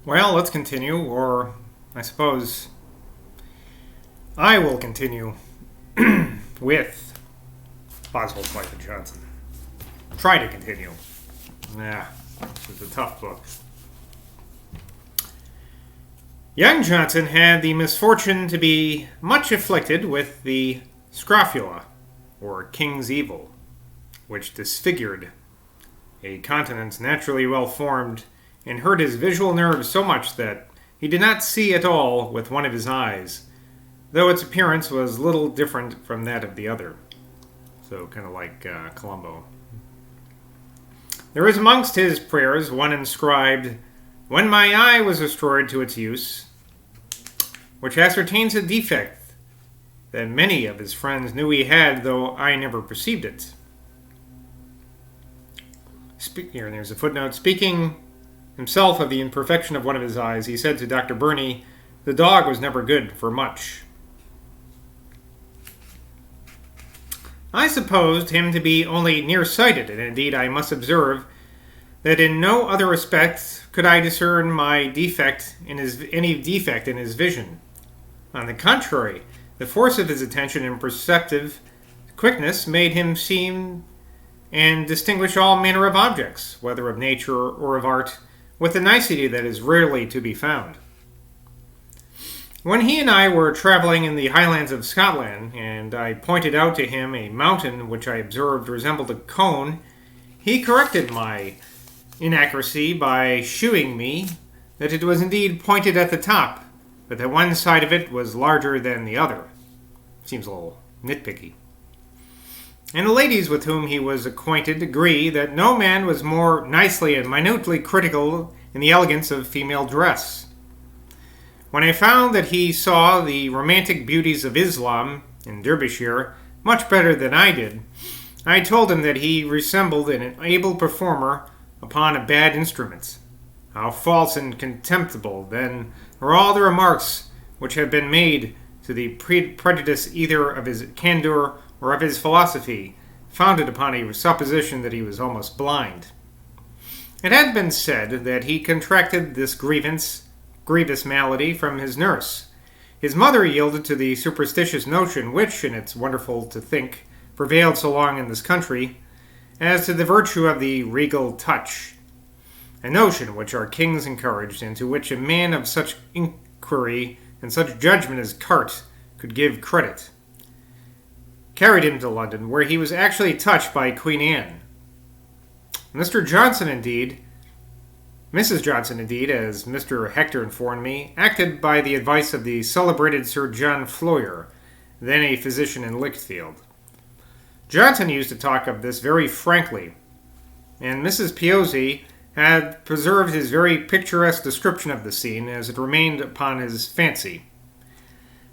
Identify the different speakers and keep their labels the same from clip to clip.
Speaker 1: Well, let's continue, or I suppose I will continue with Boswell's Life of Johnson. Try to continue. This is a tough book. Young Johnson had the misfortune to be much afflicted with the scrofula, or king's evil, which disfigured a countenance naturally well formed and hurt his visual nerves so much that he did not see at all with one of his eyes, though its appearance was little different from that of the other. So kind of like Columbo. There is amongst his prayers one inscribed, "When my eye was restored to its use," which ascertains a defect that many of his friends knew he had, though I never perceived it. Here, there's a footnote. Speaking himself of the imperfection of one of his eyes, he said to Dr. Burney, "The dog was never good for much." I supposed him to be only nearsighted, and indeed I must observe that in no other respect could I discern any defect in his vision. On the contrary, the force of his attention and perceptive quickness made him seem and distinguish all manner of objects, whether of nature or of art, with a nicety that is rarely to be found. When he and I were traveling in the highlands of Scotland, and I pointed out to him a mountain which I observed resembled a cone, he corrected my inaccuracy by shewing me that it was indeed pointed at the top, but that one side of it was larger than the other. Seems a little nitpicky. And the ladies with whom he was acquainted agree that no man was more nicely and minutely critical in the elegance of female dress. When I found that he saw the romantic beauties of Islam in Derbyshire much better than I did, I told him that he resembled an able performer upon a bad instrument. How false and contemptible, then, are all the remarks which have been made to the prejudice either of his candour or of his philosophy, founded upon a supposition that he was almost blind. It had been said that he contracted this grievous malady from his nurse. His mother yielded to the superstitious notion which, and it's wonderful to think, prevailed so long in this country, as to the virtue of the regal touch, a notion which our kings encouraged, and to which a man of such inquiry and such judgment as Carte could give credit. Carried him to London, where he was actually touched by Queen Anne. Mrs. Johnson, indeed, as Mr. Hector informed me, acted by the advice of the celebrated Sir John Floyer, then a physician in Lichfield. Johnson used to talk of this very frankly, and Mrs. Piozzi had preserved his very picturesque description of the scene as it remained upon his fancy.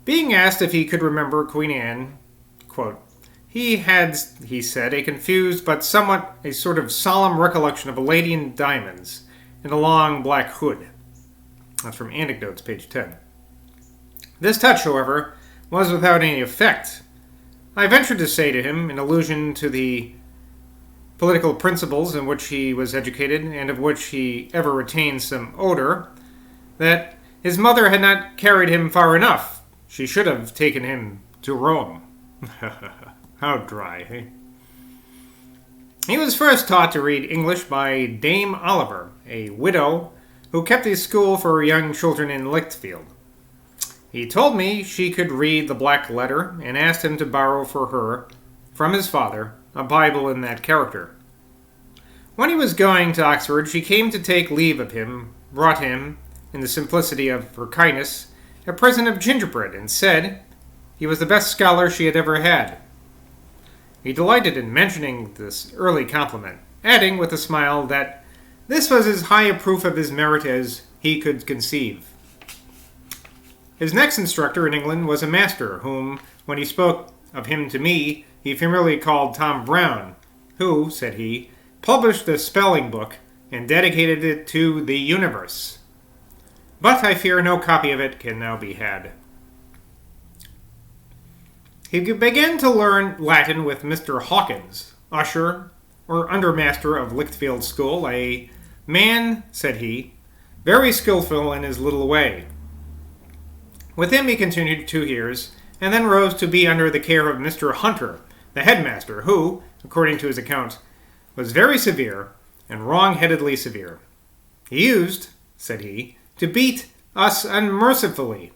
Speaker 1: Being asked if he could remember Queen Anne, quote, he had, he said, a confused but somewhat a sort of solemn recollection of a lady in diamonds and a long black hood. That's from Anecdotes, page 10. This touch, however, was without any effect. I ventured to say to him, in allusion to the political principles in which he was educated and of which he ever retained some odor, that his mother had not carried him far enough. She should have taken him to Rome. How dry, eh? He was first taught to read English by Dame Oliver, a widow who kept a school for young children in Lichfield. He told me she could read the black letter and asked him to borrow for her, from his father, a Bible in that character. When he was going to Oxford, she came to take leave of him, brought him, in the simplicity of her kindness, a present of gingerbread, and said he was the best scholar she had ever had. He delighted in mentioning this early compliment, adding with a smile that this was as high a proof of his merit as he could conceive. His next instructor in England was a master, whom, when he spoke of him to me, he familiarly called Tom Brown, who, said he, published the spelling book and dedicated it to the universe. But I fear no copy of it can now be had. He began to learn Latin with Mr. Hawkins, usher or undermaster of Lichfield School, a man, said he, very skillful in his little way. With him he continued 2 years, and then rose to be under the care of Mr. Hunter, the headmaster, who, according to his account, was very severe, and wrong-headedly severe. He used, said he, to beat us unmercifully,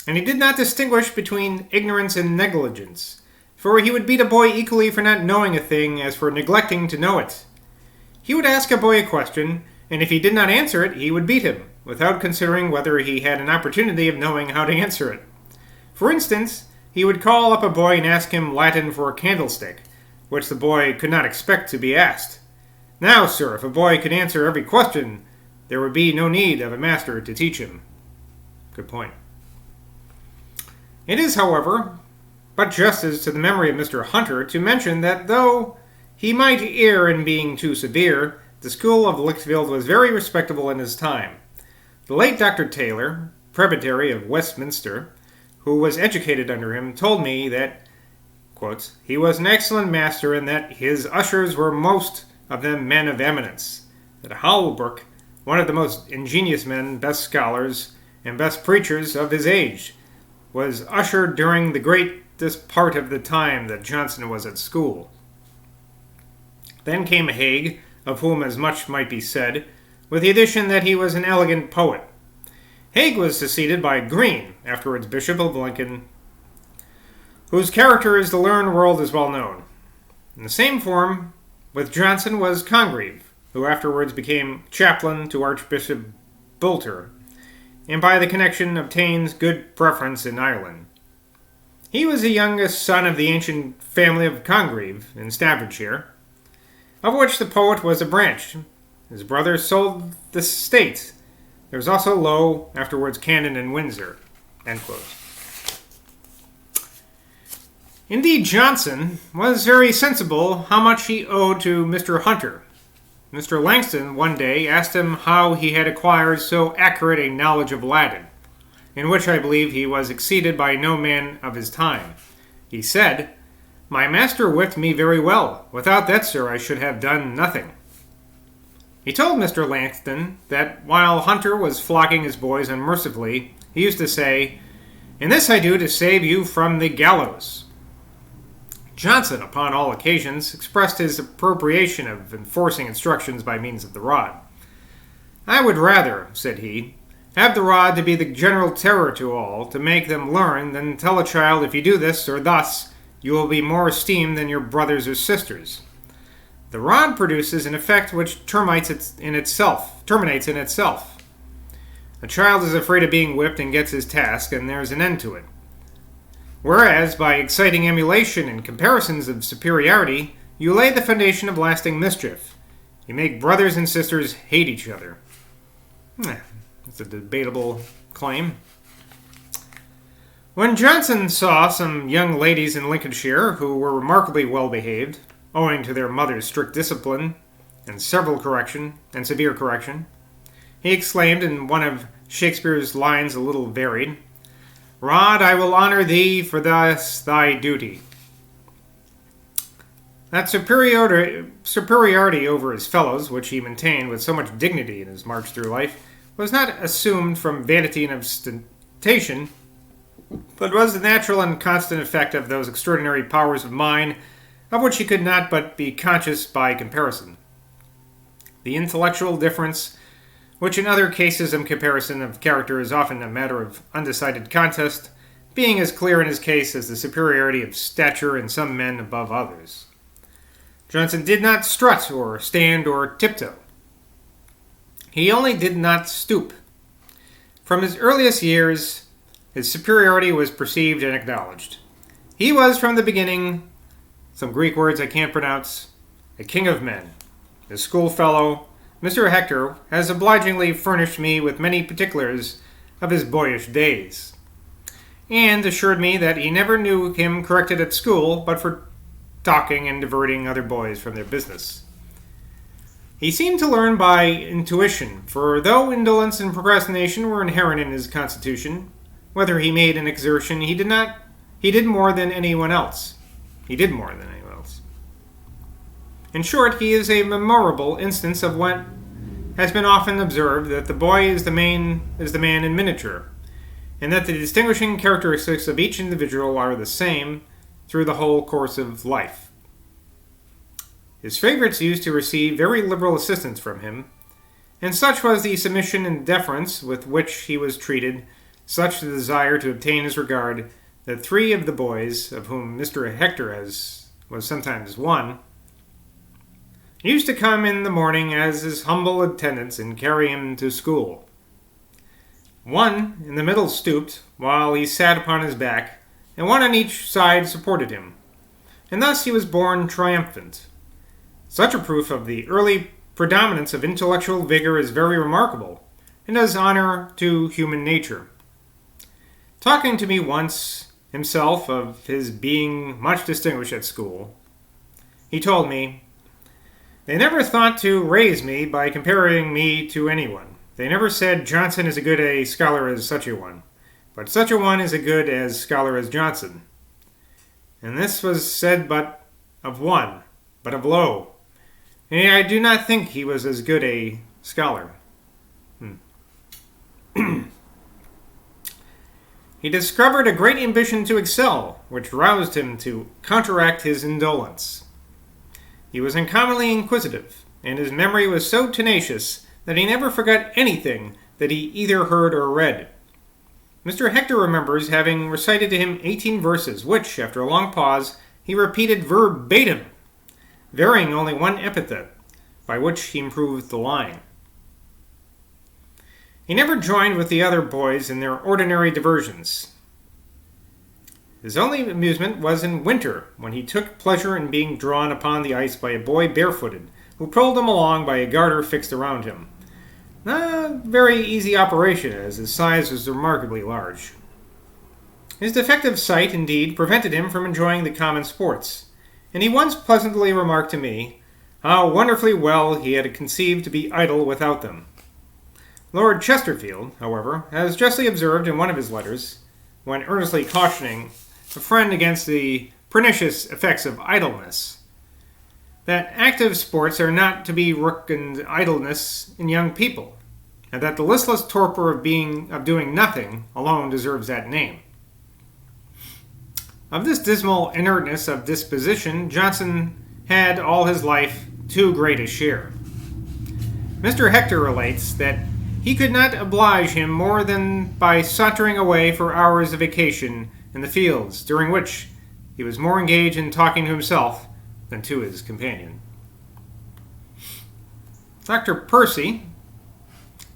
Speaker 1: and he did not distinguish between ignorance and negligence, for he would beat a boy equally for not knowing a thing as for neglecting to know it. He would ask a boy a question, and if he did not answer it, he would beat him, without considering whether he had an opportunity of knowing how to answer it. For instance, he would call up a boy and ask him Latin for a candlestick, which the boy could not expect to be asked. Now, sir, if a boy could answer every question, there would be no need of a master to teach him. Good point. It is, however, but justice to the memory of Mr. Hunter to mention that though he might err in being too severe, the school of Lichfield was very respectable in his time. The late Dr. Taylor, Presbytery of Westminster, who was educated under him, told me that, quote, he was an excellent master and that his ushers were most of them men of eminence, that Holbrook, one of the most ingenious men, best scholars, and best preachers of his age, was ushered during the greatest part of the time that Johnson was at school. Then came Hague, of whom as much might be said, with the addition that he was an elegant poet. Hague was succeeded by Green, afterwards Bishop of Lincoln, whose character as the learned world is well known. In the same form with Johnson was Congreve, who afterwards became chaplain to Archbishop Boulter, and by the connection obtains good preference in Ireland. He was the youngest son of the ancient family of Congreve in Staffordshire, of which the poet was a branch. His brother sold the estate. There was also Lowe, afterwards Cannon and Windsor. End quote. Indeed, Johnson was very sensible how much he owed to Mr. Hunter. Mr. Langston one day asked him how he had acquired so accurate a knowledge of Latin, in which I believe he was exceeded by no man of his time. He said, "My master whipped me very well. Without that, sir, I should have done nothing." He told Mr. Langston that while Hunter was flogging his boys unmercifully, he used to say, "And this I do to save you from the gallows." Johnson, upon all occasions, expressed his approbation of enforcing instructions by means of the rod. "I would rather," said he, "have the rod to be the general terror to all, to make them learn, than tell a child, if you do this or thus, you will be more esteemed than your brothers or sisters. The rod produces an effect which terminates in itself. A child is afraid of being whipped and gets his task, and there is an end to it. Whereas, by exciting emulation and comparisons of superiority, you lay the foundation of lasting mischief. You make brothers and sisters hate each other." That's a debatable claim. When Johnson saw some young ladies in Lincolnshire who were remarkably well behaved, owing to their mother's strict discipline and severe correction, he exclaimed in one of Shakespeare's lines a little varied, "Rod, I will honor thee for this thy duty." That superiority over his fellows, which he maintained with so much dignity in his march through life, was not assumed from vanity and ostentation, but was the natural and constant effect of those extraordinary powers of mind of which he could not but be conscious by comparison. The intellectual difference, which in other cases of comparison of character is often a matter of undecided contest, being as clear in his case as the superiority of stature in some men above others. Johnson did not strut or stand or tiptoe. He only did not stoop. From his earliest years, his superiority was perceived and acknowledged. He was from the beginning, some Greek words I can't pronounce, a king of men. His schoolfellow, Mr. Hector, has obligingly furnished me with many particulars of his boyish days, and assured me that he never knew him corrected at school but for talking and diverting other boys from their business. He seemed to learn by intuition, for though indolence and procrastination were inherent in his constitution, whether he made an exertion, he did more than anyone else. In short, he is a memorable instance of what has been often observed that the boy is the man in miniature, and that the distinguishing characteristics of each individual are the same through the whole course of life. His favorites used to receive very liberal assistance from him, and such was the submission and deference with which he was treated, such the desire to obtain his regard, that 3 of the boys, of whom Mr. Hector was sometimes one, used to come in the morning as his humble attendants and carry him to school. One in the middle stooped, while he sat upon his back, and one on each side supported him, and thus he was borne triumphant. Such a proof of the early predominance of intellectual vigor is very remarkable, and does honor to human nature. Talking to me once, himself, of his being much distinguished at school, he told me, "They never thought to raise me by comparing me to anyone. They never said Johnson is as good a scholar as such a one, but such a one is as good a scholar as Johnson." And this was said but of one, but of Lowe. And I do not think he was as good a scholar. He discovered a great ambition to excel, which roused him to counteract his indolence. He was uncommonly inquisitive, and his memory was so tenacious that he never forgot anything that he either heard or read. Mr. Hector remembers having recited to him 18 verses, which, after a long pause, he repeated verbatim, varying only one epithet, by which he improved the line. He never joined with the other boys in their ordinary diversions. His only amusement was in winter, when he took pleasure in being drawn upon the ice by a boy barefooted, who pulled him along by a garter fixed around him. A very easy operation, as his size was remarkably large. His defective sight, indeed, prevented him from enjoying the common sports, and he once pleasantly remarked to me how wonderfully well he had conceived to be idle without them. Lord Chesterfield, however, has justly observed in one of his letters, when earnestly cautioning a friend against the pernicious effects of idleness, that active sports are not to be reckoned idleness in young people, and that the listless torpor of doing nothing alone deserves that name. Of this dismal inertness of disposition, Johnson had all his life too great a share. Mr. Hector relates that he could not oblige him more than by sauntering away for hours of vacation in the fields, during which he was more engaged in talking to himself than to his companion. Dr. Percy,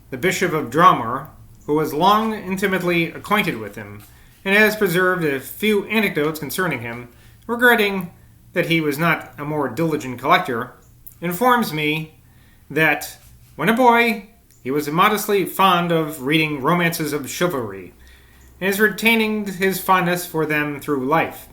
Speaker 1: the Bishop of Dromore, who was long intimately acquainted with him, and has preserved a few anecdotes concerning him, regretting that he was not a more diligent collector, informs me that, when a boy, he was modestly fond of reading romances of chivalry, and is retaining his fondness for them through life,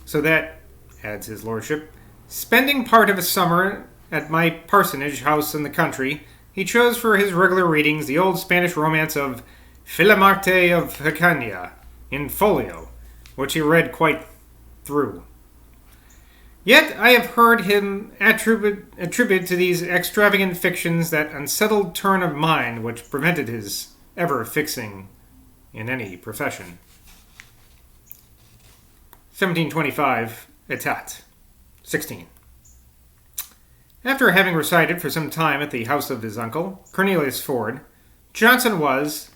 Speaker 1: so that, adds his lordship, spending part of a summer at my parsonage house in the country, he chose for his regular readings the old Spanish romance of Filamarte of Hicania, in folio, which he read quite through. Yet I have heard him attribute to these extravagant fictions that unsettled turn of mind which prevented his ever fixing in any profession. 1725, Etat. 16. After having resided for some time at the house of his uncle, Cornelius Ford, Johnson was,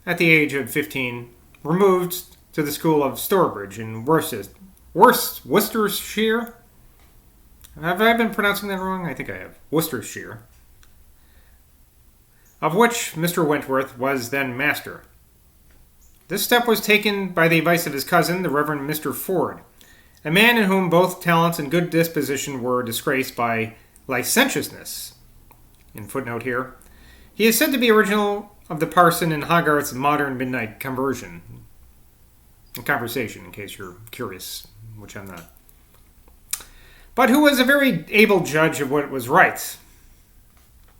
Speaker 1: at the age of 15, removed to the school of Stourbridge in Worcestershire. Have I been pronouncing that wrong? I think I have. Worcestershire. Of which Mr. Wentworth was then master. This step was taken by the advice of his cousin, the Reverend Mr. Ford, a man in whom both talents and good disposition were disgraced by licentiousness. In footnote here, he is said to be original of the parson in Hogarth's modern midnight conversation, in case you're curious, which I'm not. But who was a very able judge of what was right.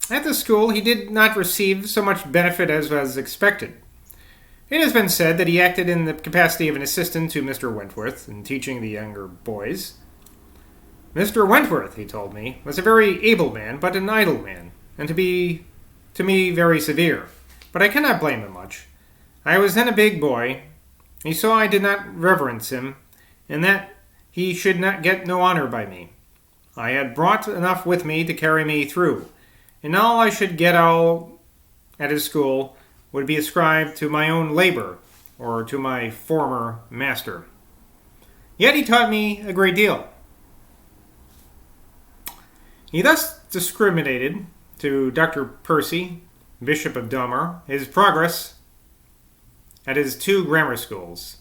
Speaker 1: At the school, he did not receive so much benefit as was expected. It has been said that he acted in the capacity of an assistant to Mr. Wentworth in teaching the younger boys. Mr. Wentworth, he told me, was a very able man, but an idle man, and to be to me very severe, but I cannot blame him much. I was then a big boy. He saw I did not reverence him, and that he should not get no honor by me. I had brought enough with me to carry me through, and all I should get all at his school would be ascribed to my own labor, or to my former master. Yet he taught me a great deal. He thus discriminated to Dr. Percy, Bishop of Domer, his progress at his 2 grammar schools.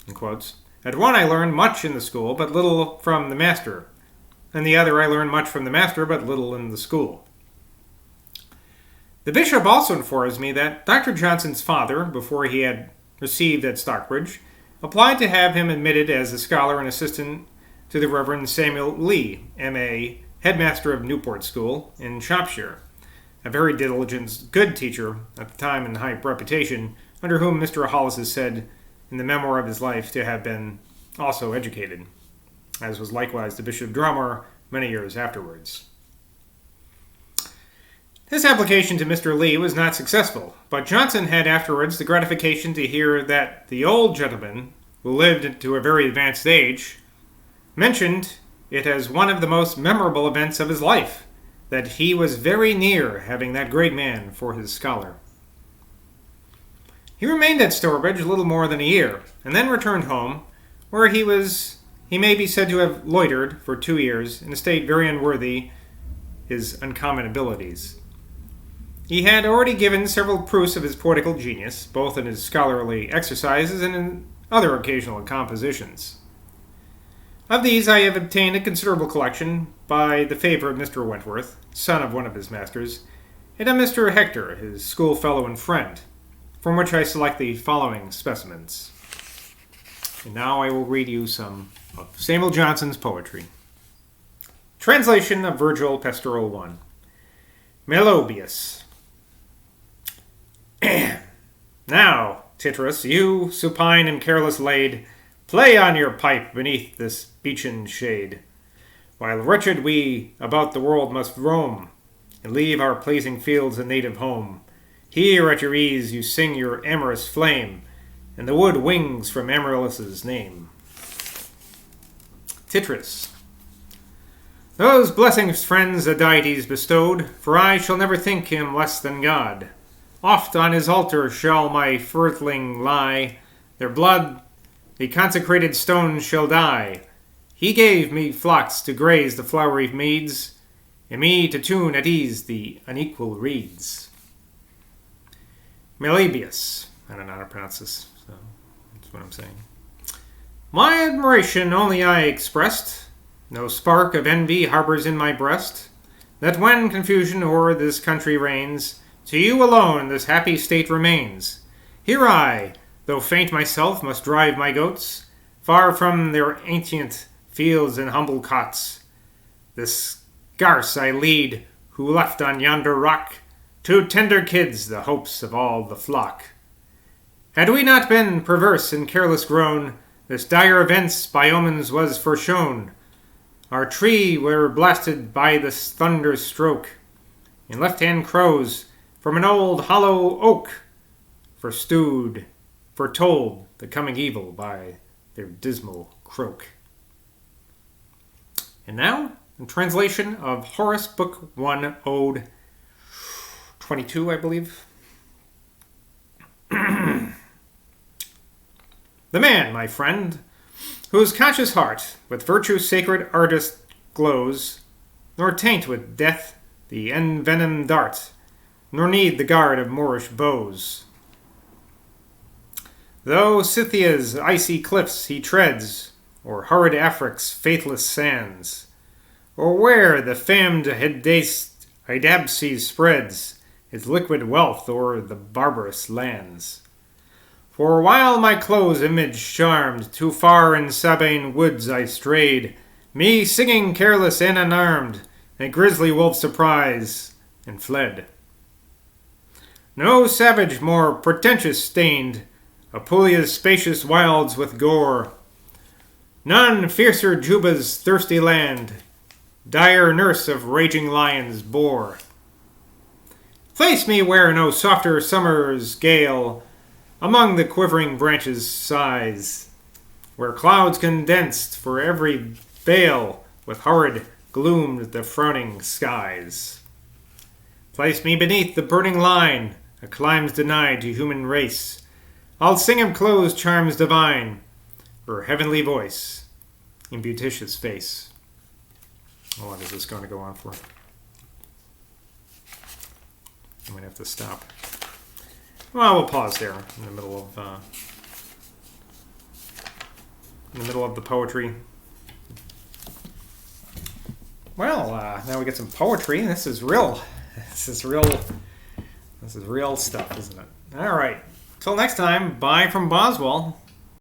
Speaker 1: In quotes, "At one I learned much in the school, but little from the master. And the other I learned much from the master, but little in the school." The bishop also informs me that Dr. Johnson's father, before he had received at Stockbridge, applied to have him admitted as a scholar and assistant to the Reverend Samuel Lee, M.A., headmaster of Newport School in Shropshire, a very diligent, good teacher at the time and high reputation, under whom Mr. Hollis is said in the memoir of his life to have been also educated, as was likewise the Bishop of Dromore many years afterwards. This application to Mr. Lee was not successful, but Johnson had afterwards the gratification to hear that the old gentleman, who lived to a very advanced age, mentioned it as one of the most memorable events of his life, that he was very near having that great man for his scholar. He remained at Stourbridge a little more than a year, and then returned home, where he may be said to have loitered for 2 years in a state very unworthy his uncommon abilities. He had already given several proofs of his poetical genius, both in his scholarly exercises and in other occasional compositions. Of these I have obtained a considerable collection by the favor of Mr. Wentworth, son of one of his masters, and of Mr. Hector, his schoolfellow and friend, from which I select the following specimens. And now I will read you some of Samuel Johnson's poetry. Translation of Virgil, Pastoral 1. Melobius. Now, Tityrus, you, supine and careless laid, play on your pipe beneath this beechen shade, while wretched we about the world must roam, and leave our pleasing fields and native home. Here at your ease you sing your amorous flame, and the wood wings from Amaryllis's name. Tityrus. Those blessings, friends, the deities bestowed, for I shall never think him less than God. Oft on his altar shall my firthling lie, their blood the consecrated stones shall dye. He gave me flocks to graze the flowery meads, and me to tune at ease the unequal reeds. Melibius. I don't know how to pronounce this, so that's what I'm saying. My admiration only I expressed, no spark of envy harbors in my breast, that when confusion o'er this country reigns, to you alone this happy state remains. Here I, though faint myself, must drive my goats, far from their ancient fields and humble cots. This scarce I lead, who left on yonder rock 2 tender kids, the hopes of all the flock. Had we not been perverse and careless grown, this dire events by omens was foreshown. Our tree were blasted by this thunder stroke, and left-hand crows from an old hollow oak foretold the coming evil by their dismal croak. And now, in translation of Horace, Book 1, Ode 22, I believe. The man, my friend, whose conscious heart with virtue's sacred artist glows, nor taint with death the envenomed dart, nor need the guard of Moorish bows. Though Scythia's icy cliffs he treads, or horrid Afric's faithless sands, or where the famed Hydaspes spreads his liquid wealth o'er the barbarous lands. For while my close image charmed, too far in Sabine woods I strayed, me singing careless and unarmed, a grisly wolf surprised and fled. No savage more pretentious stained Apulia's spacious wilds with gore, none fiercer Juba's thirsty land, dire nurse of raging lions bore. Place me where no softer summer's gale among the quivering branches sighs, where clouds condensed for every veil with horrid gloomed the frowning skies. Place me beneath the burning line, a clime's denied to human race. I'll sing of Clo's charms divine, her heavenly voice in beauticious face. How long is this going to go on for? I might have to stop. Well, we'll pause there in the middle of the poetry. Well, now we get some poetry. This is real stuff, isn't it? All right. Till next time, bye from Boswell.